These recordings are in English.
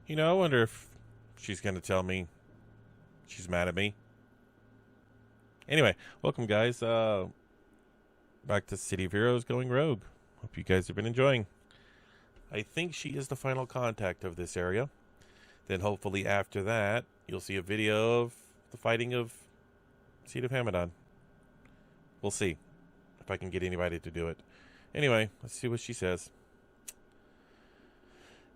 You know, I wonder if she's going to tell me she's mad at me. Anyway, welcome, guys. Back to City of Heroes Going Rogue. Hope you guys have been enjoying. I think she is the final contact of this area. Then hopefully after that, you'll see a video of the fighting of Seed of Hamadon. We'll see if I can get anybody to do it. Anyway, let's see what she says.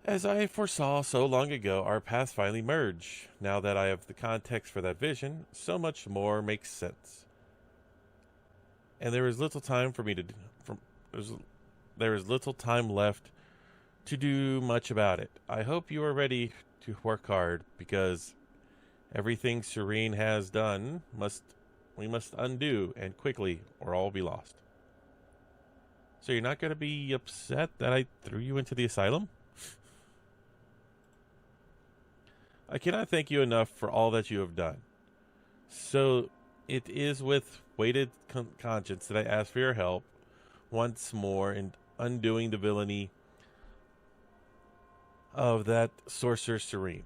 As I foresaw so long ago, our paths finally merge. Now that I have the context for that vision, so much more makes sense. And there is little time for me to there is little time left to do much about it. I hope you are ready to work hard, because everything Serene has done we must undo, and quickly, or all will be lost. So you're not going to be upset that I threw you into the asylum? I cannot thank you enough for all that you have done. So it is with weighted conscience that I ask for your help once more in undoing the villainy of that sorcerer Serene.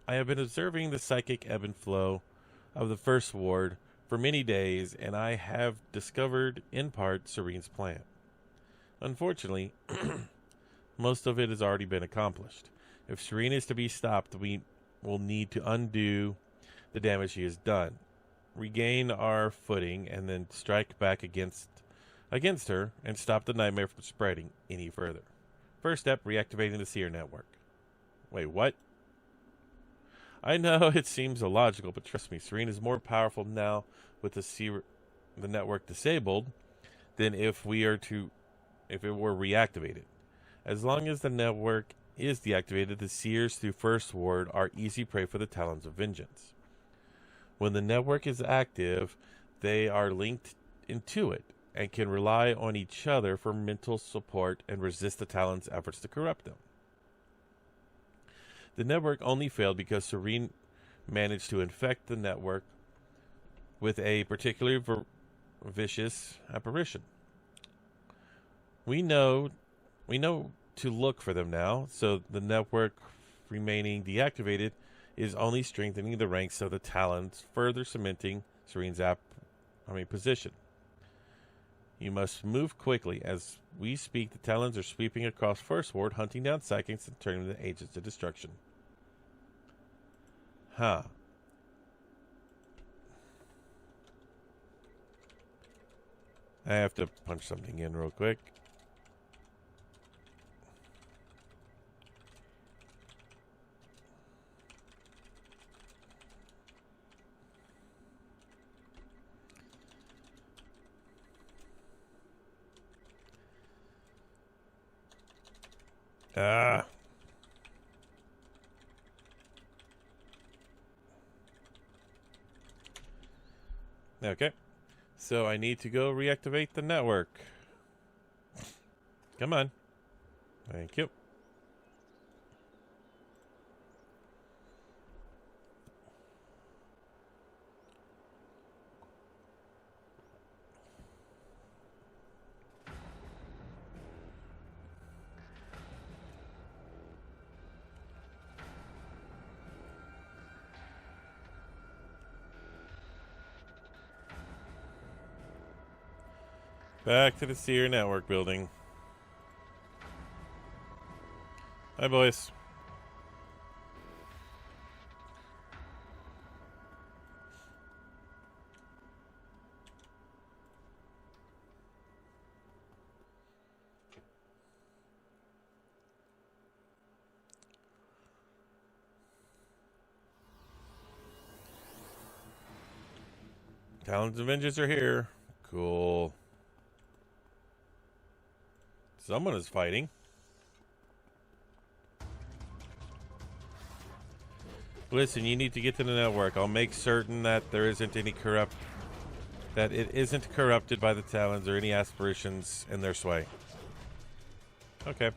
I have been observing the psychic ebb and flow of the First Ward for many days, and I have discovered in part Serene's plan. Unfortunately, most of it has already been accomplished. If Serene is to be stopped, we will need to undo the damage she has done, regain our footing, and then strike back against her and stop the nightmare from spreading any further. First step, reactivating the Seer network. Wait, what? I know it seems illogical, but trust me, Serene is more powerful now with the network disabled than if it were reactivated. As long as the network is deactivated, the Seers through First Ward are easy prey for the Talons of Vengeance. When the network is active, they are linked into it and can rely on each other for mental support and resist the Talons' efforts to corrupt them. The network only failed because Serene managed to infect the network with a particularly vicious apparition. We know to look for them now, so the network remaining deactivated is only strengthening the ranks of the Talons, further cementing Serene's position. You must move quickly. As we speak, the Talons are sweeping across First Ward, hunting down psychics and turning the agents to destruction. Huh. I have to punch something in real quick. Ah. Okay. So I need to go reactivate the network. Come on. Thank you. Back to the Seer network building. Hi, boys. Talons of Vengeance are here. Cool. Someone is fighting. Listen, you need to get to the network. I'll make certain that there isn't any that it isn't corrupted by the Talons or any aspirations in their sway. Okay.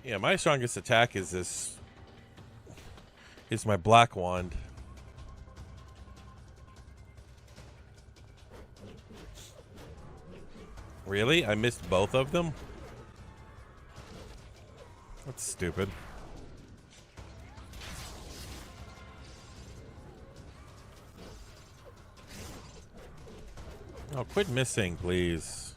Yeah, my strongest attack is this. Is my black wand. Really? I missed both of them? That's stupid. Oh, quit missing, please.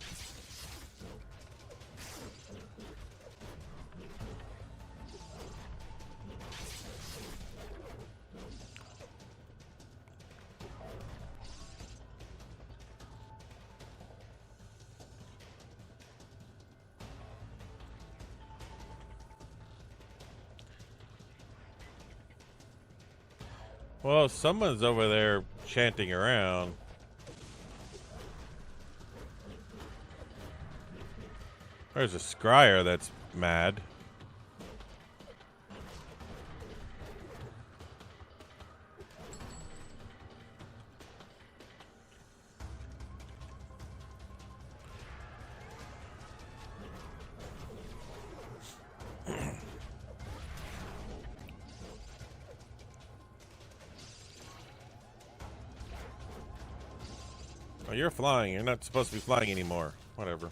Well, someone's over there chanting around. There's a scryer that's mad. Oh, you're flying. You're not supposed to be flying anymore. Whatever.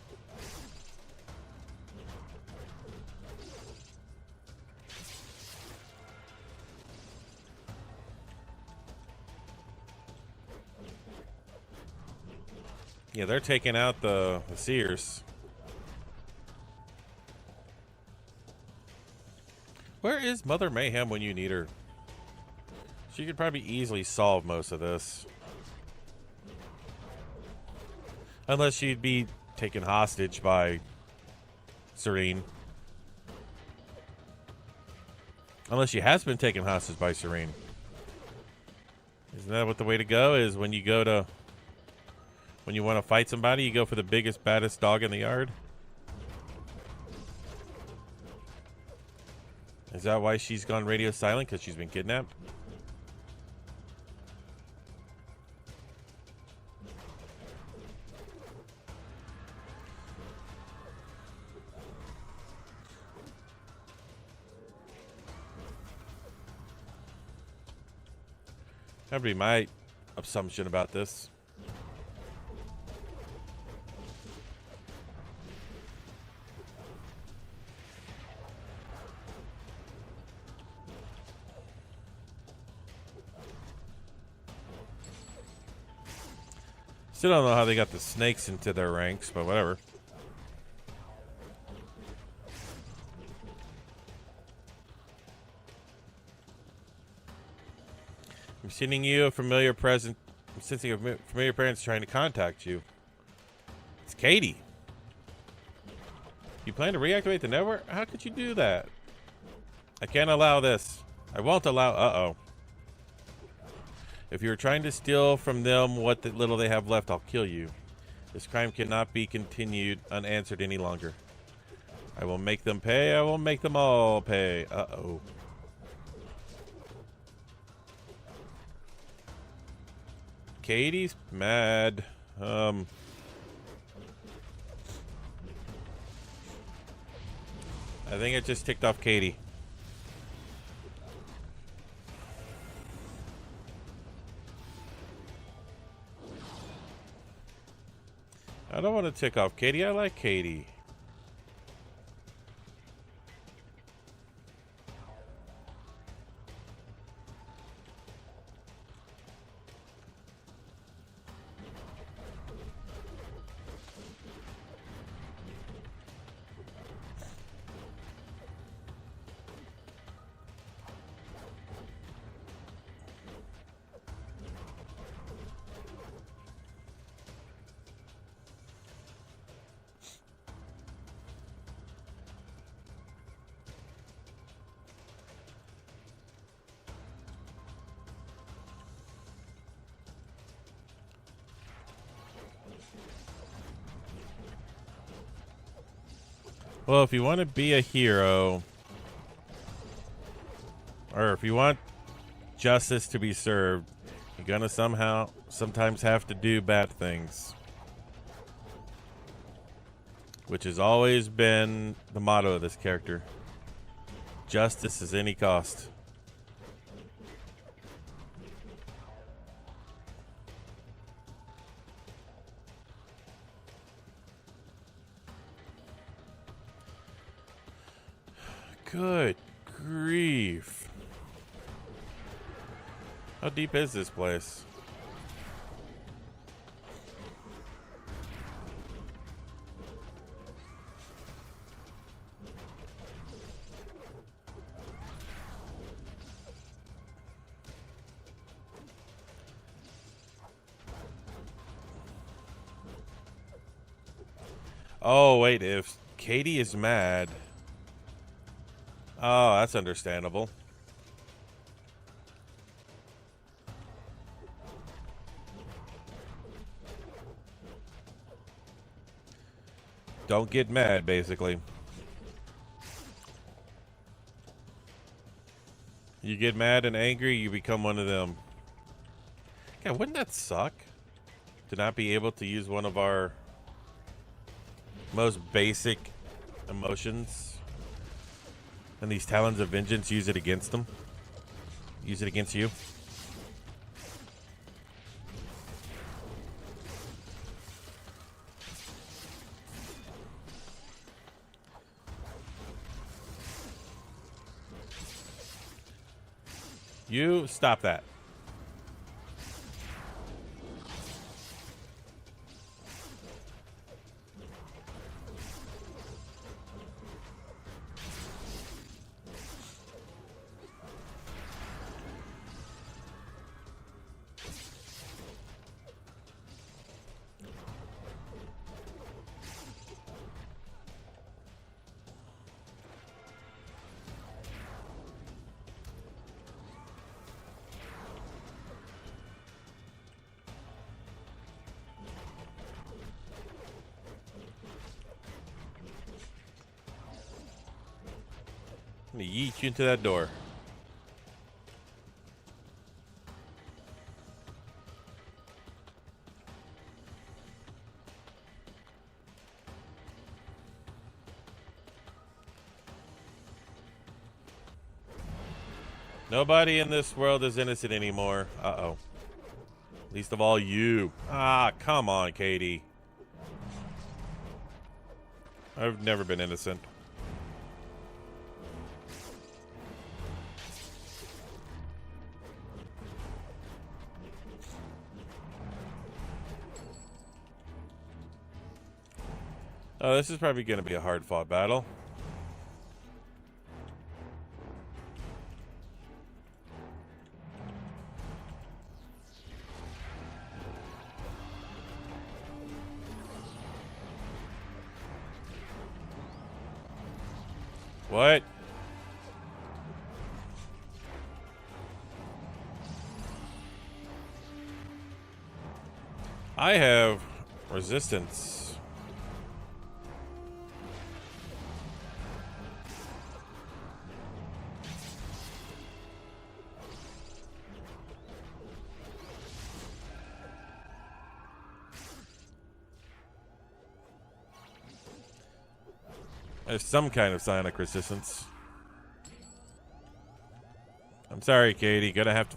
Yeah, they're taking out the seers. Where is Mother Mayhem when you need her? She could probably easily solve most of this. Unless she'd be taken hostage by Serene. Unless she has been taken hostage by Serene. Isn't that what the way to go is when you go to... When you want to fight somebody, you go for the biggest, baddest dog in the yard? Is that why she's gone radio silent? Because she's been kidnapped? That'd be my assumption about this. Still don't know how they got the snakes into their ranks, but whatever. I'm sending you a familiar present. I'm sensing a familiar presence trying to contact you. It's Katie. You plan to reactivate the network? How could you do that? I can't allow this. I won't allow... Uh-oh. If you're trying to steal from them what little they have left, I'll kill you. This crime cannot be continued unanswered any longer. I will make them pay. I will make them all pay. Uh-oh. Katie's mad. I think it just ticked off Katie. I don't want to tick off Katie. I like Katie. Well, if you want to be a hero, or if you want justice to be served, you're gonna sometimes have to do bad things. Which has always been the motto of this character. Justice at any cost. Good grief. How deep is this place? Oh, wait, if Katie is mad... Oh, that's understandable. Don't get mad, basically. You get mad and angry, you become one of them. God, wouldn't that suck? To not be able to use one of our most basic emotions. And these Talons of Vengeance use it against them. Use it against you. You stop that. I'm gonna yeet you into that door. Nobody in this world is innocent anymore. Uh-oh. Least of all you. Ah, come on, Katie. I've never been innocent. Oh, this is probably going to be a hard-fought battle. What? I have resistance. There's some kind of psionic resistance. I'm sorry, Katie. Gonna have to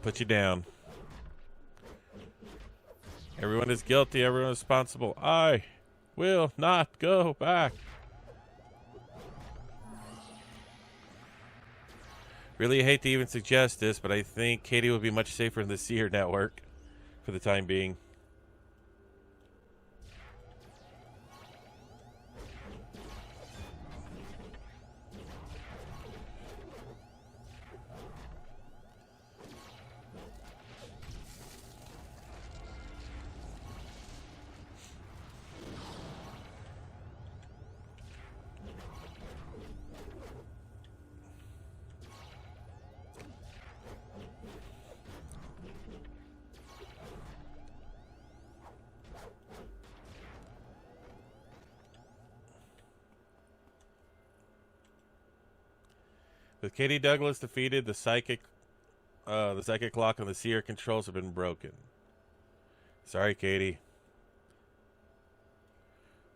put you down. Everyone is guilty. Everyone is responsible. I will not go back. Really hate to even suggest this, but I think Katie will be much safer in the Seer network for the time being. With Katie Douglas defeated, the psychic lock on the Seer controls have been broken. Sorry, Katie.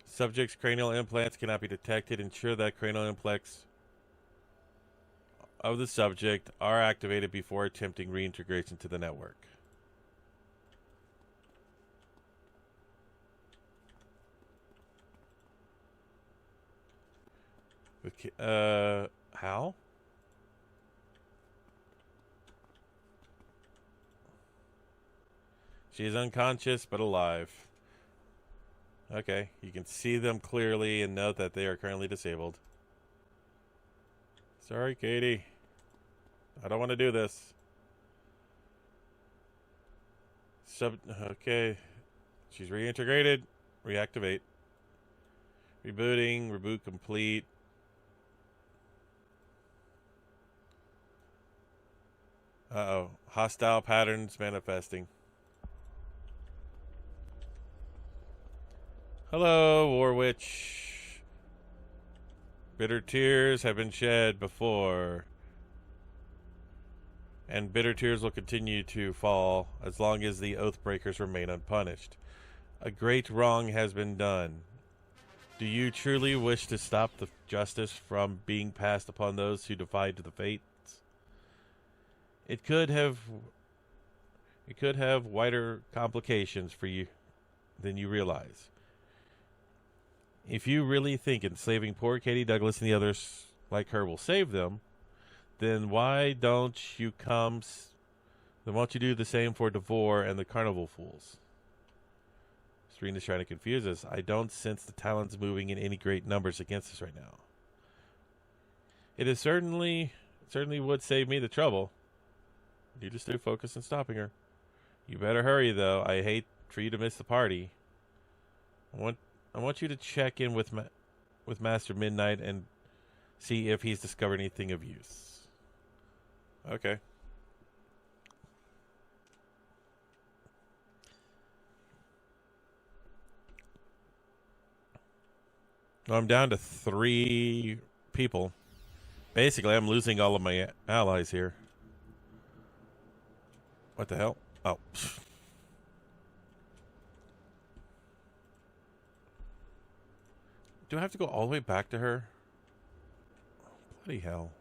Subject's cranial implants cannot be detected. Ensure that cranial implants of the subject are activated before attempting reintegration to the network. How? She is unconscious but alive. Okay, you can see them clearly and note that they are currently disabled. Sorry, Katie. I don't want to do this. Okay. She's reintegrated. Reactivate. Rebooting. Reboot complete. Uh-oh. Hostile patterns manifesting. Hello, War Witch. Bitter tears have been shed before, and bitter tears will continue to fall as long as the Oathbreakers remain unpunished. A great wrong has been done. Do you truly wish to stop the justice from being passed upon those who defied the fates? It could have wider complications for you than you realize. If you really think enslaving poor Katie Douglas and the others like her will save them, then why don't you do the same for Devore and the Carnival Fools? Serena's trying to confuse us. I don't sense the Talons moving in any great numbers against us right now. It is certainly would save me the trouble. You just stay focused on stopping her. You better hurry, though. I hate for you to miss the party. I want you to check in with Master Midnight and see if he's discovered anything of use. Okay. Well, I'm down to 3 people. Basically, I'm losing all of my allies here. What the hell? Oh. Do I have to go all the way back to her? Bloody hell.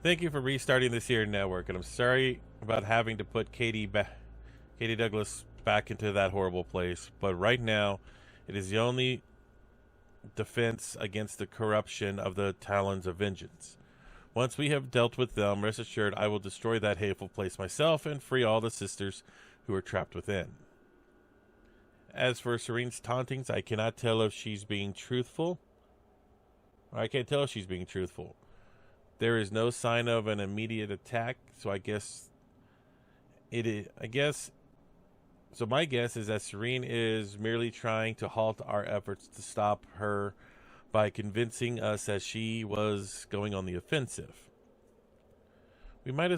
Thank you for restarting this here network, and I'm sorry about having to put Katie Douglas back into that horrible place. But right now, it is the only defense against the corruption of the Talons of Vengeance. Once we have dealt with them, rest assured I will destroy that hateful place myself and free all the sisters who are trapped within. As for Serene's tauntings, I cannot tell if she's being truthful. I can't tell if she's being truthful. There is no sign of an immediate attack, so I guess it is. So my guess is that Serene is merely trying to halt our efforts to stop her by convincing us that she was going on the offensive. We might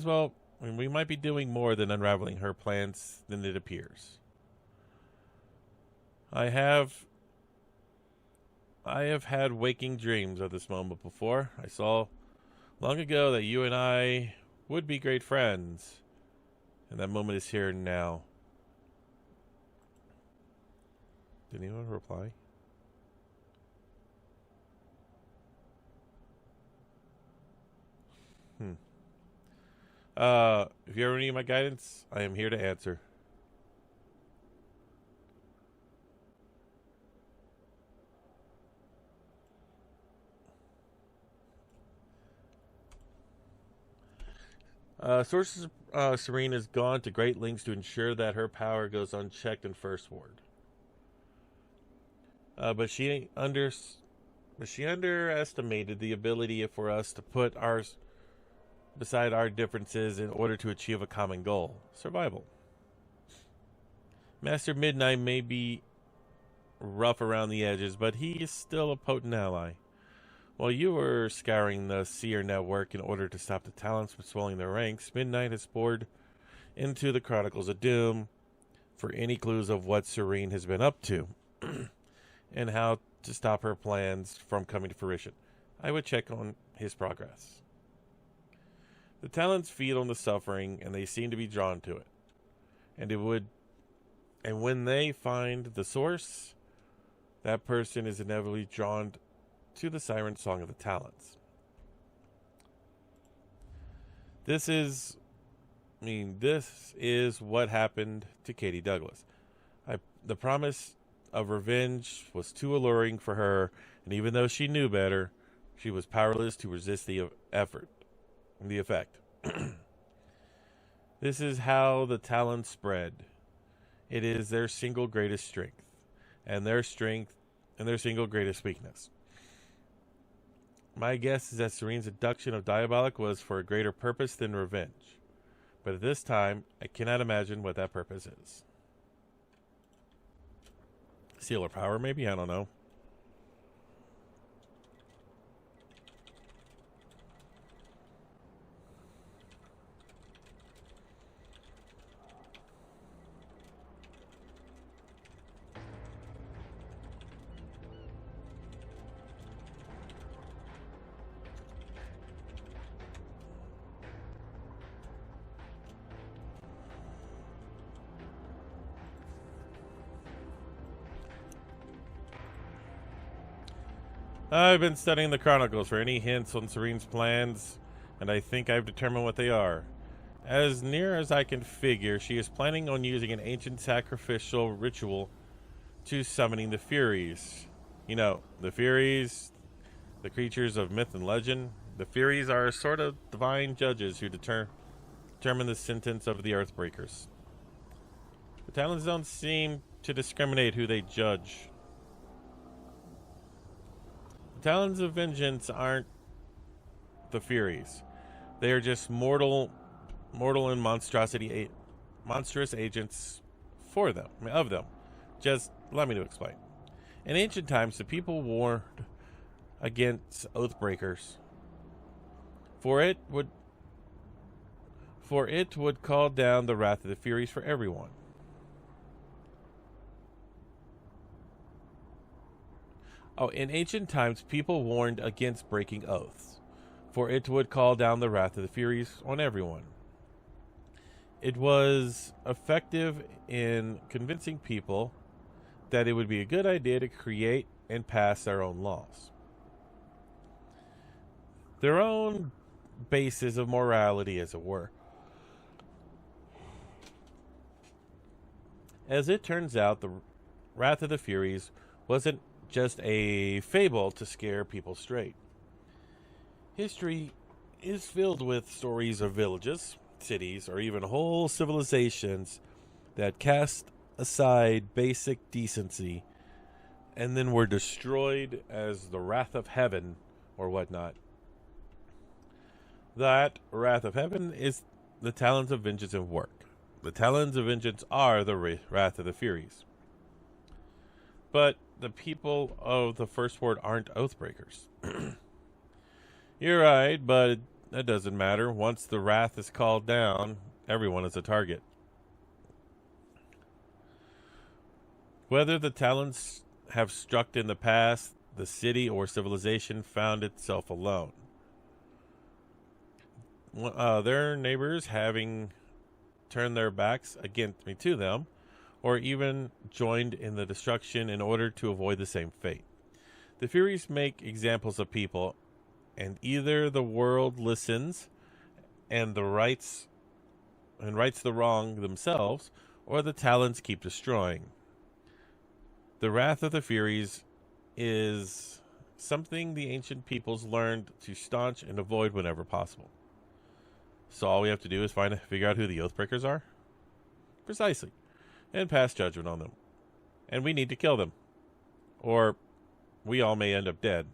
be doing more than unraveling her plans than it appears. I have had waking dreams of this moment before. I saw long ago that you and I would be great friends, and that moment is here now. Did anyone reply? If you ever need my guidance, I am here to answer. Sources Serene has gone to great lengths to ensure that her power goes unchecked in First Ward. But she underestimated the ability for us to put ours beside our differences in order to achieve a common goal: survival. Master Midnight may be rough around the edges, but he is still a potent ally. While you were scouring the Seer network in order to stop the Talons from swelling their ranks, Midnight has poured into the Chronicles of Doom for any clues of what Serene has been up to and how to stop her plans from coming to fruition. I would check on his progress. The Talons feed on the suffering, and they seem to be drawn to it. And when they find the source, that person is inevitably drawn to the siren song of the Talons. This is what happened to Katie Douglas. The promise of revenge was too alluring for her, and even though she knew better, she was powerless to resist the effect. This is how the Talons spread. It is their single greatest strength, and their single greatest weakness. My guess is that Serene's abduction of Diabolik was for a greater purpose than revenge. But at this time, I cannot imagine what that purpose is. Seal her power, maybe? I don't know. I've been studying the Chronicles for any hints on Serene's plans, and I think I've determined what they are. As near as I can figure, she is planning on using an ancient sacrificial ritual to summoning the Furies. You know, the Furies, the creatures of myth and legend. The Furies are sort of divine judges who determine the sentence of the Earthbreakers. The Talons don't seem to discriminate who they judge. The Talons of Vengeance aren't the Furies. They are just mortal and monstrous agents of them. Just let me to explain. In ancient times, the people warned against Oathbreakers, for it would call down the wrath of the Furies for everyone. In ancient times, people warned against breaking oaths, for it would call down the wrath of the Furies on everyone. It was effective in convincing people that it would be a good idea to create and pass their own laws. Their own basis of morality, as it were. As it turns out, the wrath of the Furies wasn't just a fable to scare people straight. History is filled with stories of villages, cities, or even whole civilizations that cast aside basic decency and then were destroyed as the wrath of heaven or whatnot. That wrath of heaven is the Talons of Vengeance at work. The Talons of Vengeance are the wrath of the Furies. But the people of the First Ward aren't Oathbreakers. You're right, but that doesn't matter. Once the wrath is called down, everyone is a target. Whether the Talons have struck in the past, the city or civilization found itself alone. Their neighbors having turned their backs to them, or even joined in the destruction in order to avoid the same fate. The Furies make examples of people, and either the world listens and rights the wrong themselves, or the Talons keep destroying. The wrath of the Furies is something the ancient peoples learned to staunch and avoid whenever possible. So all we have to do is figure out who the Oathbreakers are? Precisely. And pass judgment on them. And we need to kill them. Or we all may end up dead.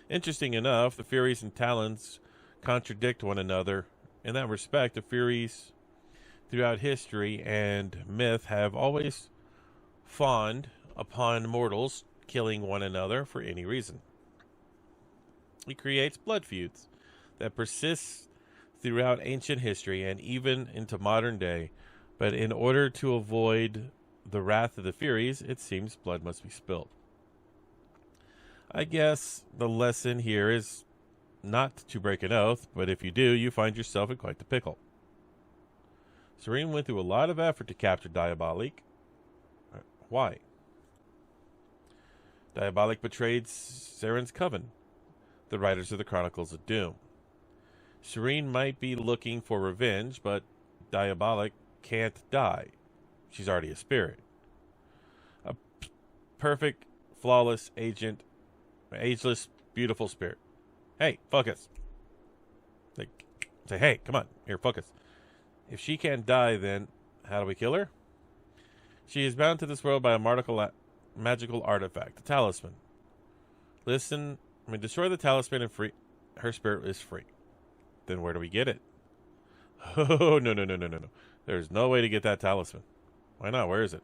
Interesting enough, the Furies and Talons contradict one another. In that respect, the Furies throughout history and myth have always fawned upon mortals killing one another for any reason. It creates blood feuds that persist throughout ancient history and even into modern day. But in order to avoid the wrath of the Furies, it seems blood must be spilled. I guess the lesson here is not to break an oath, but if you do, you find yourself in quite the pickle. Sarene went through a lot of effort to capture Diabolik. Why? Diabolik betrayed Saren's coven, the writers of the Chronicles of Doom. Sarene might be looking for revenge, but Diabolik can't die. She's already a spirit. A perfect, flawless agent, ageless, beautiful spirit. Hey, focus. Say, hey, come on, here, focus. If she can't die, then how do we kill her? She is bound to this world by a magical artifact, the talisman. Destroy the talisman and free her spirit is free. Then where do we get it? Oh, no. There's no way to get that talisman. Why not? Where is it?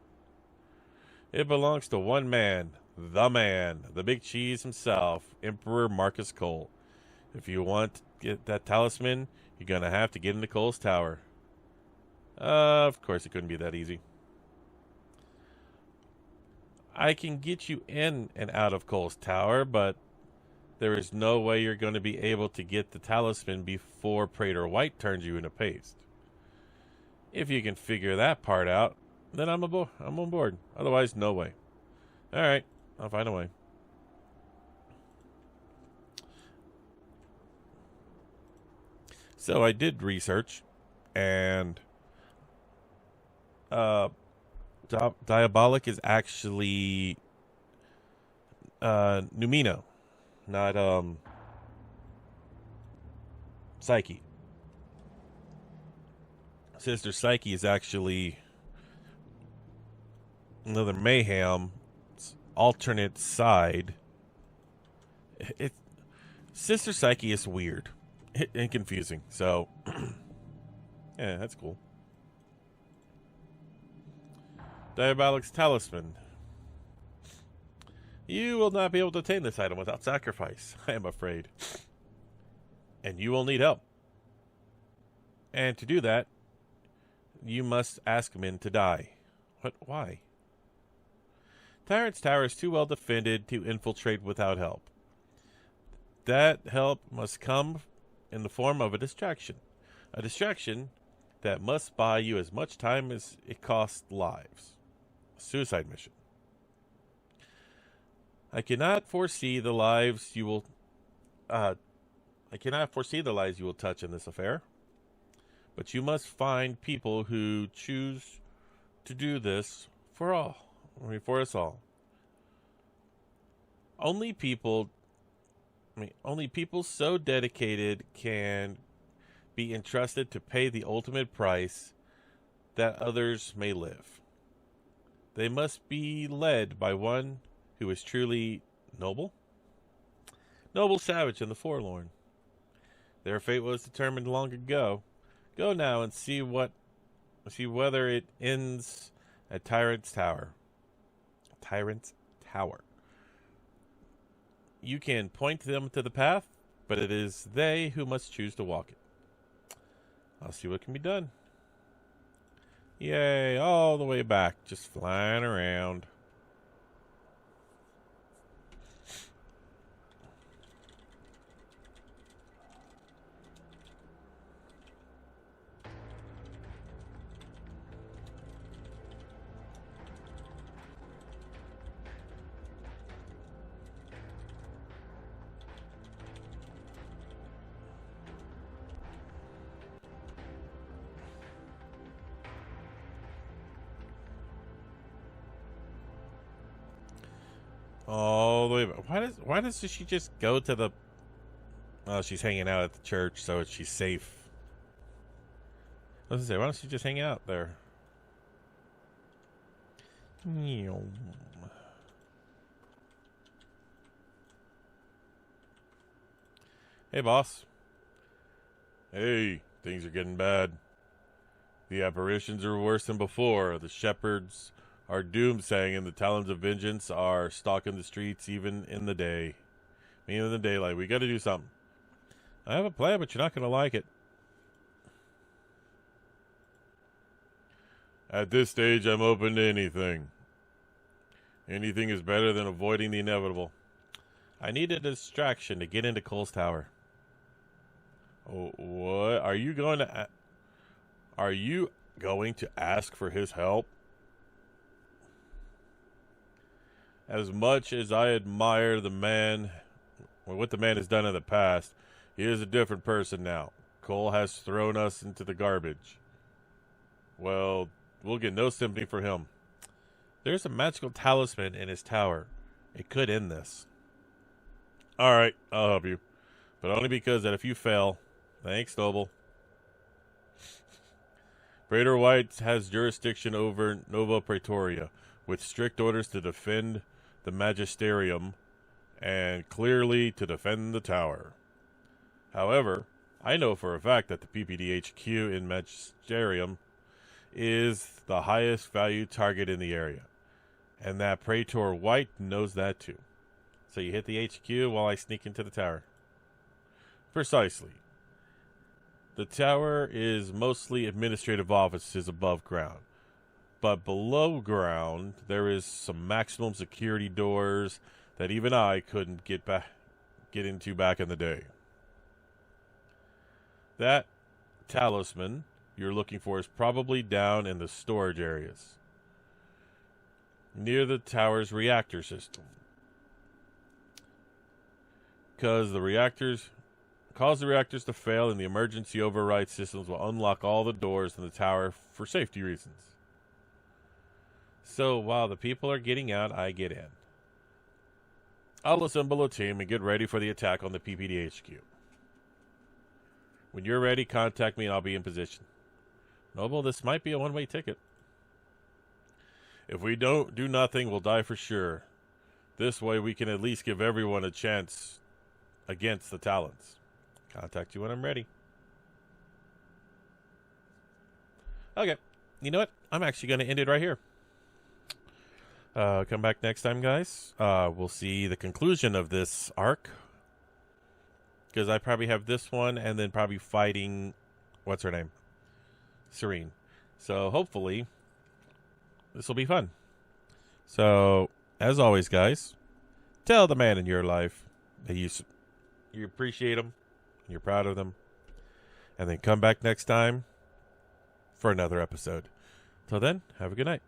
It belongs to one man, the big cheese himself, Emperor Marcus Cole. If you want to get that talisman, you're going to have to get into Cole's tower. Of course, it couldn't be that easy. I can get you in and out of Cole's tower, but there is no way you're going to be able to get the talisman before Praetor White turns you into paste. If you can figure that part out, then I'm on board. Otherwise, no way. All right, I'll find a way. So I did research, and Diabolik is actually Numino, not Psyche. Sister Psyche is actually another Mayhem alternate side. Sister Psyche is weird and confusing, so yeah, that's cool. Diabolik's talisman. You will not be able to obtain this item without sacrifice, I am afraid. And you will need help. And to do that, you must ask men to die. What? Why? Tyrant's Tower is too well defended to infiltrate without help. That help must come in the form of a distraction. A distraction that must buy you as much time as it costs lives. A suicide mission. I cannot foresee the lives you will touch in this affair. But you must find people who choose to do this for us all. Only people so dedicated can be entrusted to pay the ultimate price that others may live. They must be led by one who is truly noble savage and the forlorn. Their fate was determined long ago. Go now and see whether it ends at Tyrant's Tower. Tyrant's Tower. You can point them to the path, but it is they who must choose to walk it. I'll see what can be done. Yay, all the way back, just flying around. All the way back. Why does she just go to the... Oh, she's hanging out at the church, so she's safe. I was going to say, why don't she just hang out there? Hey, boss. Hey, things are getting bad. The apparitions are worse than before. The shepherds Our doomsaying and the talons of vengeance are stalking the streets even in the day. Even in the daylight. We got to do something. I have a plan, but you're not going to like it. At this stage, I'm open to anything. Anything is better than avoiding the inevitable. I need a distraction to get into Cole's tower. Oh, what? Are you going to ask for his help? As much as I admire the man, or what the man has done in the past, he is a different person now. Cole has thrown us into the garbage. Well, we'll get no sympathy for him. There's a magical talisman in his tower. It could end this. All right, I'll help you. But only because that if you fail... Thanks, Noble. Praetor White has jurisdiction over Nova Praetoria, with strict orders to defend the Magisterium and clearly to defend the tower. However, I know for a fact that the PPDHQ in Magisterium is the highest value target in the area, and that Praetor White knows that too. So you hit the HQ while I sneak into the tower. Precisely. The tower is mostly administrative offices above ground. But below ground, there is some maximum security doors that even I couldn't get into back in the day. That talisman you're looking for is probably down in the storage areas, near the tower's reactor system. Cause the reactors to fail, and the emergency override systems will unlock all the doors in the tower for safety reasons. So while the people are getting out, I get in. I'll assemble a team and get ready for the attack on the PPDHQ. When you're ready, contact me and I'll be in position. Noble, this might be a one-way ticket. If we don't do nothing, we'll die for sure. This way we can at least give everyone a chance against the Talons. Contact you when I'm ready. Okay. You know what? I'm actually going to end it right here. Come back next time, guys. We'll see the conclusion of this arc. Because I probably have this one and then probably fighting... What's her name? Serene. So hopefully this will be fun. So, as always, guys, tell the man in your life that you appreciate him, you're proud of them, and then come back next time for another episode. Till then, have a good night.